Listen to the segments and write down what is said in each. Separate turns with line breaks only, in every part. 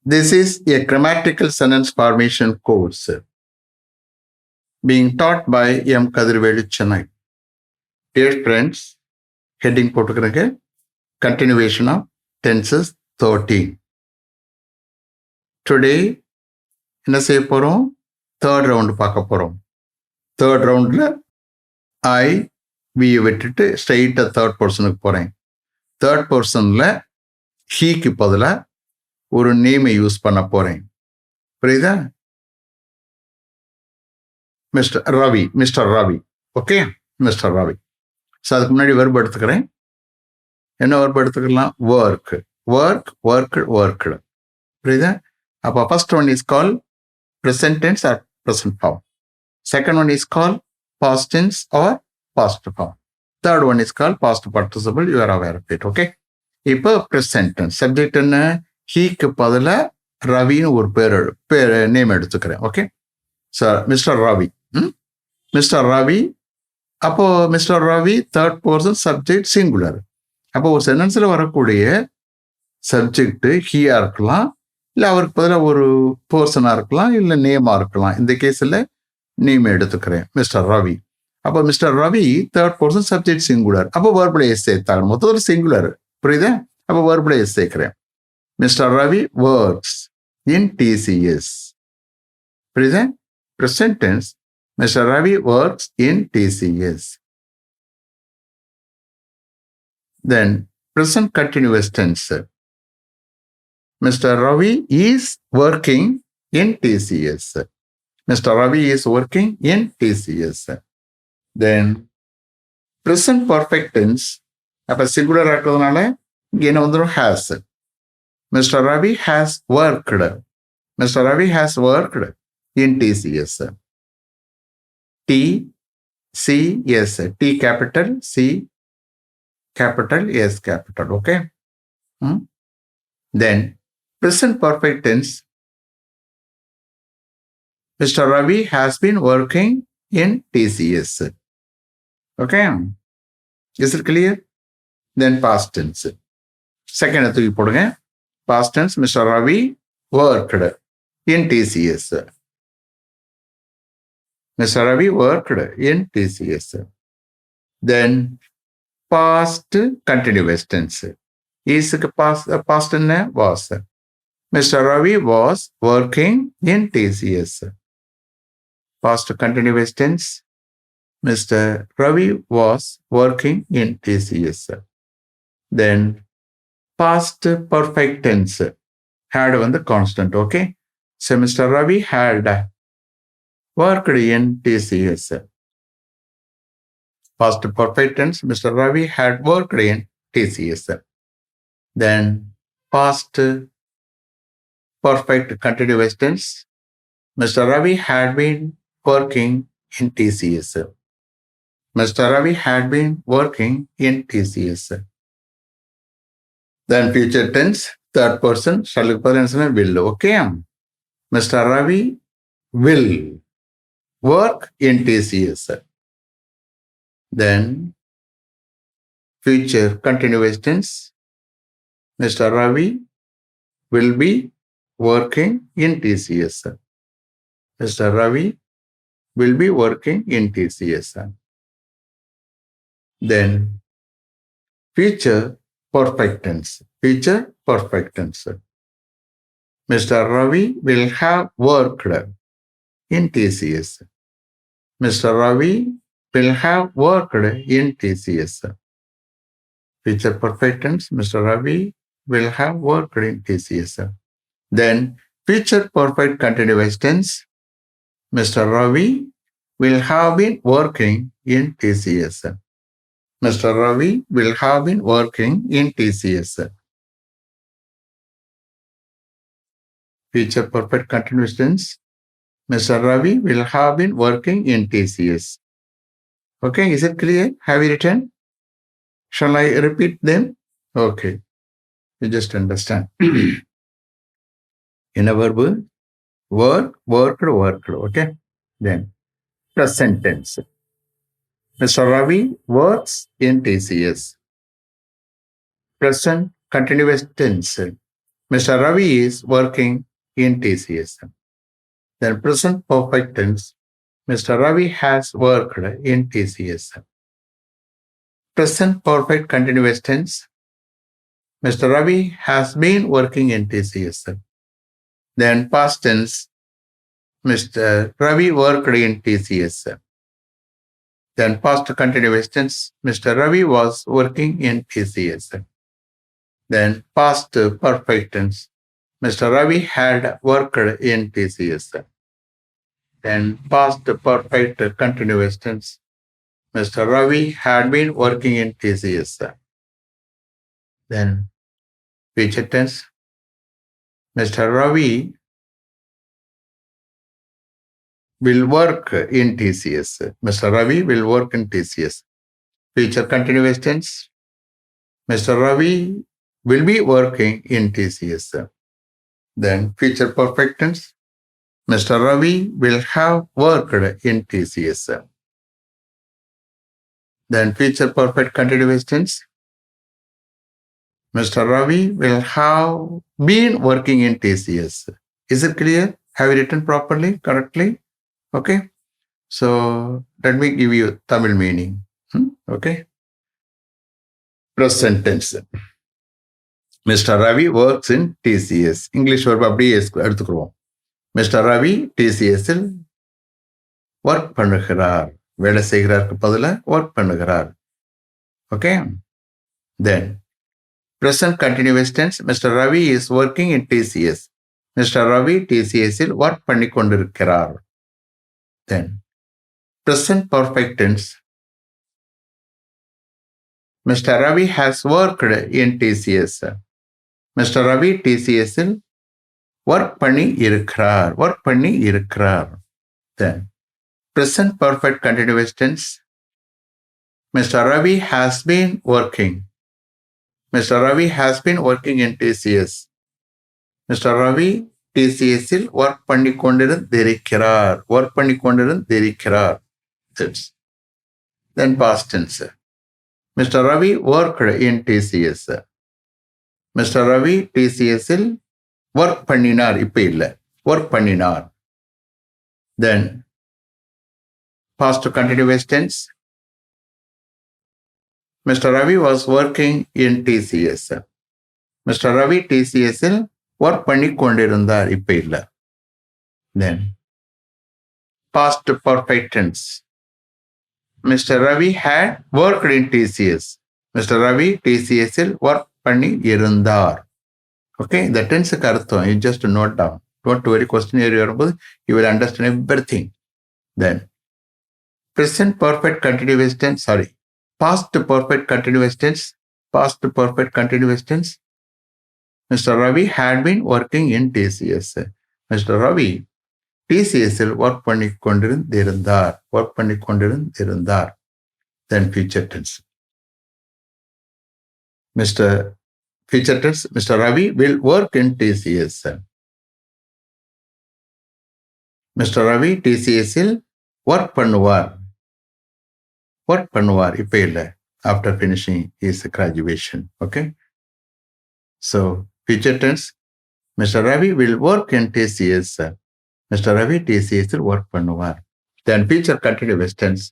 This is a grammatical sentence formation course being taught by M. Kadirvelu, Chennai. Dear friends, heading போட்டுக்கிறேங்க continuation of tenses 13. Today என்ன செய்ய போறோம்? Third round பார்க்க போறோம். Third ரவுண்ட்ல ஐ வியை விட்டுட்டு ஸ்ட்ரெயிட்டா தேர்ட் பர்சனுக்கு போறேன். தேர்ட் பர்சன்ல ஹீக்கு பதிலா ஒரு நேமை யூஸ் பண்ண போறேன். புரியுதா? Mister Ravi. Okay, mister Ravi. So அதுக்கு முன்னாடி வெர்ப் எடுத்துக்கிறேன். என்ன வெர்ப் எடுத்துக்கலாம்? ஒர்க். புரியுதா? அப்போ first one is call present tense or present form. Second one is called past tense or past form. Third one is called past participle. You are aware of it. Okay. இப்போ present tense. Subject என்ன? ஹீக்கு பதிலா ரவின்னு ஒரு பேர் name எடுத்துக்கிறேன். Okay. So mister Ravi. Mister Ravi. அப்போ mister Ravi third person subject singular. அப்போ ஒரு சென்டென்ஸில் வரக்கூடிய சப்ஜெக்ட் ஹீயா இருக்கலாம், இல்லை அவருக்கு பதிலாக ஒரு பர்சனாக இருக்கலாம், இல்லை நேமாக இருக்கலாம். இந்த கேஸில் நேம் எடுத்துக்கிறேன், மிஸ்டர் ரவி. அப்போ mister Ravi third person subject singular. அப்போ வேர்புல எஸ் சேர்த்தாங்க. மொத்தத்தில் சிங்குலர். புரியுதா? அப்போ வேர்புல எஸ் சேர்க்கிறேன். Mister Ravi works in TCS. புரியுதா? Present tense mister Ravi works in TCS. Then present continuous tense Mr. Ravi is working in TCS. Mr. Ravi is working in TCS. Then present perfect tense. அப்போ singular ஆக்குறதுனால இங்கே என்ன வந்துடும்? has. Mr. Ravi has worked. Mr. Ravi has worked in TCS. TCS. T capital, C capital, S capital. Okay. Then present perfect tense. Mr. Ravi has been working in TCS. Okay. Is it clear? Then past tense. Second தூக்கி போடுங்க. Past tense. Mr. Ravi worked in TCS. Mr. Ravi worked in TCS. Then past continuous tense. Isக்கு past என்ன? was. Mr. Ravi was working in TCS. Past continuous tense. Mr. Ravi was working in TCS. Then past perfect tense. Had வந்து constant. Okay. So Mr. Ravi had worked in TCS. Past perfect tense. Mr. Ravi had worked in TCS. Then past perfect continuous tense. Mr. Ravi had been working in TCS. Mr. Ravi had been working in TCS. Then future tense, third person, will. Okay. Mr. Ravi will work in TCS. Then future continuous tense. Mr. Ravi will be working in TCS. Mr. Ravi will be working in TCS. Then future perfect tense. Future perfect tense. Mr. Ravi will have worked in TCS. Mr. Ravi will have worked in TCS. Future perfect tense. Mr. Ravi will have worked in TCS. Then future perfect continuous tense. Mr. Ravi will have been working in TCS. Mr. Ravi will have been working in TCS. Future perfect continuous tense. Mr. Ravi will have been working in TCS. Okay, is it clear? Have you written? Shall I repeat them? Okay. You just understand. In a verb, worked. Okay. Then present tense. Mr. Ravi works in TCS. Present continuous tense. Mr. Ravi is working in TCS. Then present perfect tense. Mr. Ravi has worked in TCS. Present perfect continuous tense. Mr. Ravi has been working in TCS. Then past tense. Mr. Ravi worked in TCS. Then past continuous tense. Mr. Ravi was working in TCS. Then past perfect tense. Mr. Ravi had worked in TCS. Then past perfect continuous tense. Mr. Ravi had been working in TCS. Then future tense. Mr. Ravi will work in TCS. Mr. Ravi will work in TCS. Future continuous tense. Mr. Ravi will be working in TCS. Then future perfect tense. Mr. Ravi will have worked in TCS. Then future perfect continuous tense. Mr. Ravi will have been working in TCS. Is it clear? Have you written properly, correctly? Okay. So let me give you Tamil meaning. Okay. Present tense. Mr. Ravi works in TCS. English verb அப்படியே எடுத்துக்கிறோம். Mr. Ravi TCS இல் work பண்ணுகிறார். வேலை செய்கிறாருக்கு பதிலாக work பண்ணுகிறார். Okay. Then present continuous tense. Mr. Ravi is working in TCS. Mr. Ravi TCS will work பண்ணி கொண்டிருக்கிறார். Then present perfect tense. Mr. Ravi has worked in TCS. Mr. Ravi TCS will work பண்ணி இருக்கிறார். Then present perfect continuous tense. Mr. Ravi has been working. Mr. Ravi has been working in TCS. Mr. Ravi TCS will work பண்ணி கொண்டிருக்கிறார். Then past tense. Mr. Ravi worked in TCS. Mr. Ravi TCS will work பண்ணினார். இப்ப இல்லை, work பண்ணினார். Then past continuous tense. Mr. Ravi was working in TCS. Mr. Ravi TCS will work பண்ணி கொண்டிருந்தார். இப்ப இல்லை. Then past perfect tense. Mr. Ravi had worked in TCS. Mr. Ravi TCS will work பண்ணி இருந்தார். Okay, the tense அர்த்தம் you just note down. Don't worry, question area வரும்போது you will understand everything. Then present perfect continuous tense, past perfect continuous tense. Mr. Ravi had been working in TCS. Mr. Ravi TCS will work பண்ணி கொண்டிருந்தார். Then future tense. Future tense. Mr. Ravi will work in TCS. Mr. Ravi TCS will work பண்ணுவார். இப்ப இல்லை, after finishing his graduation. Okay. So future tense. Mr. Ravi will work in TCS. Mr. Ravi TCS will work பண்ணுவார். Then future continuous tense.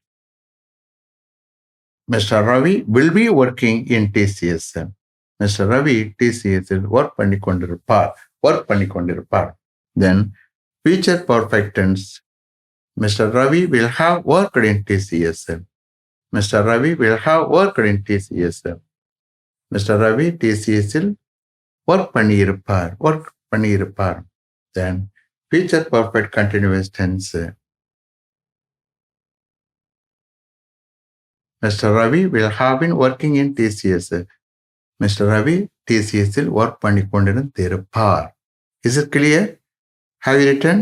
Mr. Ravi will be working in TCS. Mr. Ravi TCS will work பண்ணி கொண்டிருப்பார். Then future perfect tense. Mr. Ravi will have worked in TCS. Mr. Ravi will have worked in TCS. Mr. Ravi TCS will work பண்ணியிருப்பார். Then future perfect continuous tense. Mr. Ravi will have been working in TCS. Mr. Ravi TCS will work பண்ணி கொண்டிருப்பார். Is it clear? Have you written?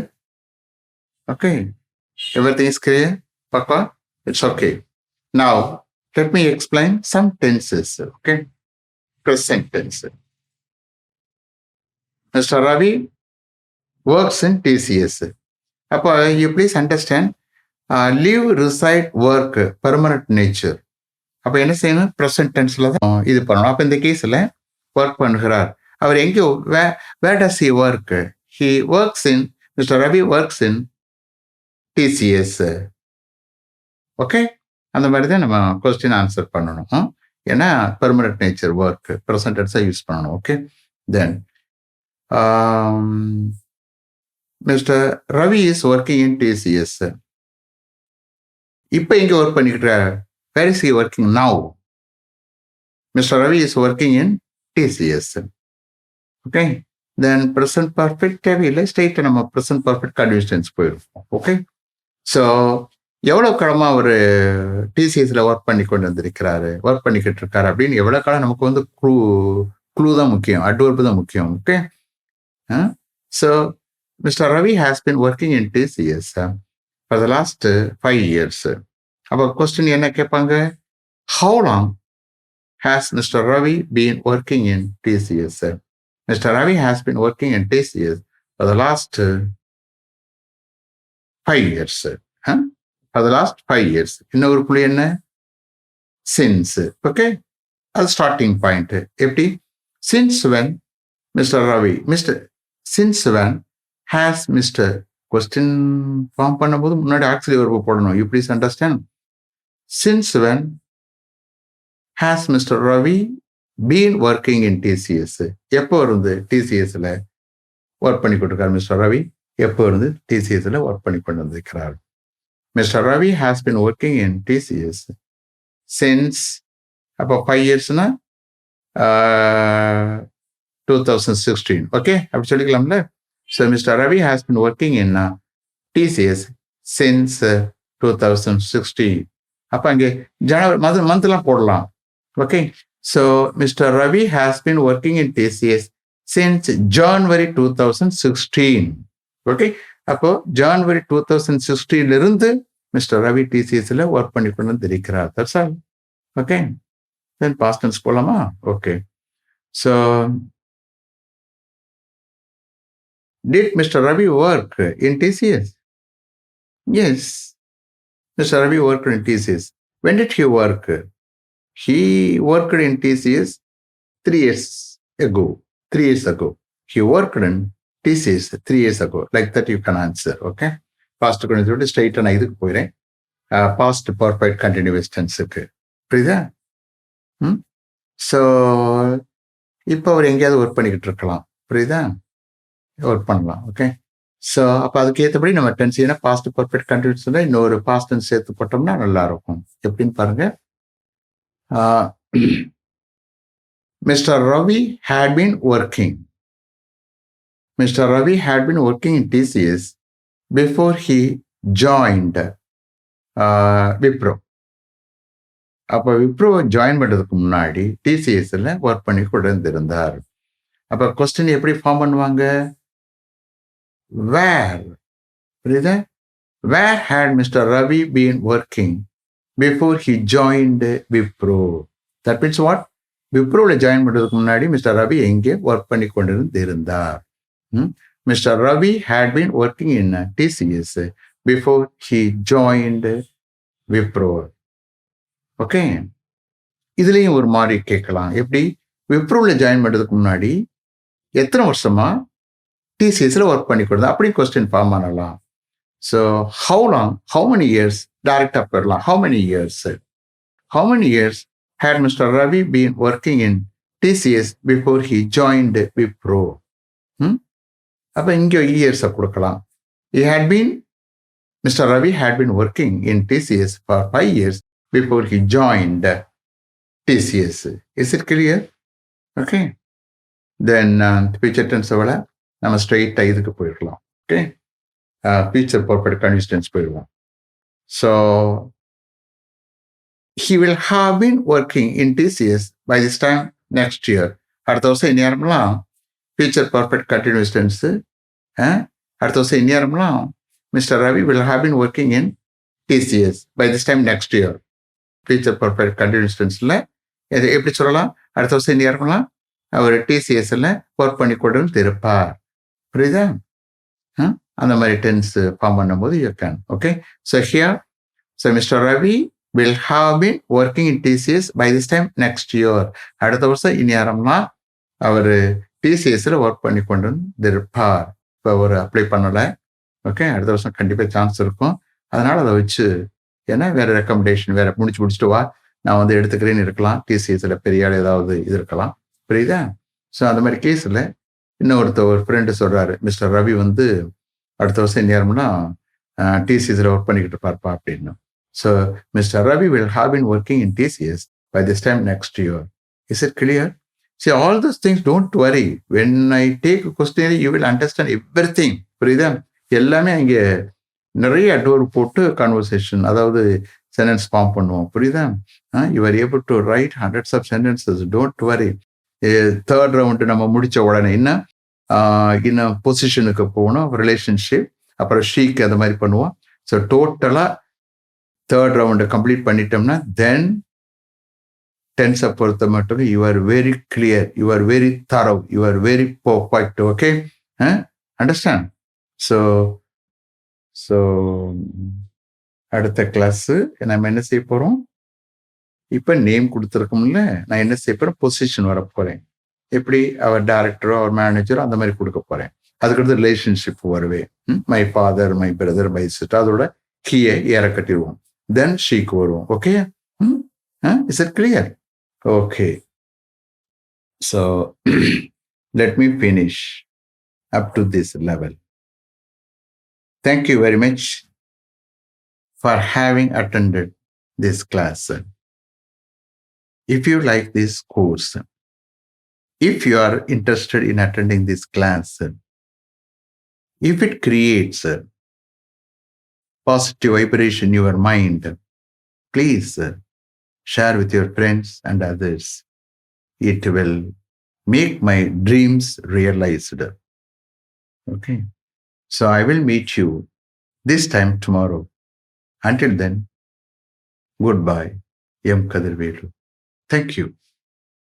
Okay. Everything is clear? Papa? It's okay. Now, let me explain some tenses. Okay. Present tense. Mr. Ravi works in TCS. Appa, you please understand, live, reside, work, permanent nature. அப்போ என்ன செய்யணும்? Present டென்ஸில் தான் இது பண்ணணும். அப்போ இந்த கேஸில் work பண்ணுகிறார் அவர் எங்கேயோ where does he work? He works in, Mr. Ravi works in TCS. Okay, அந்த மாதிரி தான் நம்ம கொஸ்டின் ஆன்சர் பண்ணணும். ஏன்னா பெர்மனன்ட் நேச்சர் ஒர்க் ப்ரெசன்ட் டென்ஸை யூஸ் பண்ணணும். Okay, then mister Ravi is working in TCS. இப்போ எங்கே ஒர்க் பண்ணிக்கிட்டு, where is he working now? Mister Ravi is working in TCS. Okay, then present perfect தேவையில்லை, ஸ்ட்ரெயிட்டாக நம்ம ப்ரெசன்ட் பர்ஃபெக்ட் கண்டினியூஸ் டென்ஸ் போயிருப்போம். Okay, so எவ்வளோ காலமாக அவர் டிசிஎஸ்ல ஒர்க் பண்ணி கொண்டு வந்திருக்கிறாரு, ஒர்க் பண்ணிக்கிட்டு இருக்காரு அப்படின்னு எவ்வளோ காலம் நமக்கு வந்து க்ளூ தான் முக்கியம், அட்வர்பு தான் முக்கியம். Okay, so mister Ravi has been working in TCS for the last 5 years. அப்போ கொஸ்டின் என்ன கேட்பாங்க, how long has mister Ravi been working in TCS? Mister Ravi has been working in TCS for the last 5 years. For the last 5 years. இன்னொரு புள்ளி என்ன, since. Okay, அது starting point. எப்படி, since when mister Ravi, since when has mister, question form பண்ணும்போது முன்னாடி actually verb போடணும். You please understand. since when has mister Ravi been working in TCS? எப்போ இருந்து டிசிஎஸ்ல ஒர்க் பண்ணி கொண்டிருக்கார் மிஸ்டர் ரவி? எப்போ இருந்து டிசிஎஸ்ல ஒர்க் பண்ணி கொண்டு வந்திருக்கிறார்? Mr. Ravi has been working in TCS since about 5 years na 2016. Okay, அப்படி சொல்லிக்கலாம்ல. So Mr. Ravi has been working in TCS since 2016. அப்ப அங்கே ஜனவரி மந்த்லாம் போடலாம். Okay, so Mr. Ravi has been working in TCS since January 2016. Okay, அப்போ ஜனவரி 2016 இருந்து mister Ravi டிசிஎஸ்ல work பண்ணி கொண்டு வந்திருக்கிறார். That's all. Okay, then past tense போலாமா? Okay, so did mister Ravi work in TCS? Yes, mister Ravi work in TCS. When did he work? He work in TCS 3 years ago. 3 years ago. He worked in TCS 3 years ago. Like that you can answer. Okay, past continuous straight நான் இதுக்கு போயிறேன், past perfect continuous tenseக்கு. புரியுதா? So இப்போ அவர் எங்கேயாவது work பண்ணிக்கிட்டு இருக்கலாம். புரியுதா? Work பண்ணலாம். Okay, so அப்போ அதுக்கு ஏற்றபடி நம்ம டென்ஸ் ஏன்னா பாஸ்ட் பர்ஃபெக்ட் கண்டினியூஸ் இன்னொரு பாஸ்ட் டென்ஸ் சேர்த்து போட்டோம்னா நல்லா இருக்கும். எப்படின்னு பாருங்க. Mister Ravi had been working. Mr. Ravi had been working in TCS before he joined Wipro. அப்போ விப்ரோ ஜாயின் பண்ணுறதுக்கு முன்னாடி டிசிஎஸ்ல ஒர்க் பண்ணி கொண்டு இருந்திருந்தார். அப்போ கொஸ்டின் எப்படி ஃபார்ம் பண்ணுவாங்க? வேர். புரியுதா? Where had mister Ravi been working before he joined Wipro? That means what? விப்ரோவில் ஜாயின் பண்ணுறதுக்கு முன்னாடி மிஸ்டர் ரவி எங்கே ஒர்க் பண்ணி கொண்டு இருந்தார்? Mr. Ravi had been working in TCS before he joined Wipro. Okay, இதுலேயும் ஒரு மாதிரி கேட்கலாம். எப்படி? விப்ரோவில் ஜாயின் பண்ணுறதுக்கு முன்னாடி எத்தனை வருஷமா டிசிஎஸ்ல ஒர்க் பண்ணி கொடுத்தா அப்படி கொஸ்டின் ஃபார்ம் பண்ணலாம். So how long, how many years டைரக்டாக போயிடலாம். How many years had Mr. Ravi been working in TCS before he joined Wipro? அப்போ இங்கே இயர்ஸை கொடுக்கலாம். Mr. Ravi had been working in TCS for 5 years before he joined TCS. Is it clear? Okay. Then future tense விட நம்ம ஸ்ட்ரெயிட்டாக இதுக்கு போயிடலாம். Okay, future perfect continuous tense போயிடலாம். So he will have been working in TCS by this time next year. அடுத்த வருஷம் இந்நேரம்லாம் future perfect continuous tense. அடுத்த வருஷம் இந்நேரம்லாம் mister Ravi will have been working in TCS by this time next year. future perfect continuous tenseல எப்படி சொல்லலாம்? அடுத்த வருஷம் இந்நேரம்லாம் அவர் டிசிஎஸ்ல work பண்ணி கொண்டு இருப்பார். புரியுதா? அந்த மாதிரி டென்ஸ் ஃபார்ம் பண்ணும்போது you can. Okay, so here so mister Ravi will have been working in TCS by this time next year. அடுத்த வருஷம் இந்நேரம்லாம் அவர் டிசிஎஸ்ல ஒர்க் பண்ணி கொண்டு இருப்பார். இப்போ ஒரு அப்ளை பண்ணலை, ஓகே, அடுத்த வருஷம் கண்டிப்பாக சான்ஸ் இருக்கும். அதனால அதை வச்சு ஏன்னா வேற ரெக்கமெண்டேஷன் வேற முடிச்சுட்டு வா, நான் வந்து எடுத்துக்கிறேன்னு இருக்கலாம். டிசிஎஸ்ல பெரிய ஆள் ஏதாவது இது இருக்கலாம், புரியுதா? ஸோ அந்த மாதிரி கேஸில் ஒரு ஃப்ரெண்டு சொல்றாரு, மிஸ்டர் ரவி வந்து அடுத்த வருஷம் நேரம்னா டிசிஎஸ்ல ஒர்க் பண்ணிக்கிட்டு இருப்பார்ப்பா அப்படின்னு. So mister Ravi will have been working in TCS by this time next year. Is it clear? See, all those things, don't worry. When I take a questionnaire, you will understand everything. புரியுதா? எல்லாமே அங்கே நிறைய adverb போட்டு conversation, அதாவது sentence form பண்ணுவோம், புரியுதா? You are able to write hundreds of sentences. Don't worry. Third round நம்ம முடிச்ச உடனே இன்னும் பொசிஷனுக்கு போகணும், ரிலேஷன்ஷிப், அப்புறம் ஷீக் அந்த மாதிரி பண்ணுவோம். ஸோ டோட்டலாக தேர்ட் ரவுண்டை கம்ப்ளீட் பண்ணிட்டோம்னா தென் டென்ஸை பொறுத்த மட்டும் you are very clear, you are very thorough, you are very perfect. Okay, understand? So அடுத்த கிளாஸு நம்ம என்ன செய்ய போகிறோம்? இப்போ நேம் கொடுத்துருக்கோம்ல, நான் என்ன செய்ய போகிறேன்? பொசிஷன் வர போகிறேன். எப்படி? அவர் டைரக்டரோ அவர் மேனேஜரோ அந்த மாதிரி கொடுக்க போகிறேன். அதுக்கடுத்து ரிலேஷன்ஷிப் வருவேன். My father, my brother, my sister, அதோட கீயை ஏற கட்டிடுவோம். தென் ஷீக்கு வருவோம். Okay, is it clear? Okay, so let me finish up to this level. Thank you very much for having attended this class. If you like this course, if you are interested in attending this class, if it creates positive vibration in your mind, please share with your friends and others. It will make my dreams realized. Okay. So I will meet you this time tomorrow. Until then, goodbye. M. Kadirvelu. Thank you.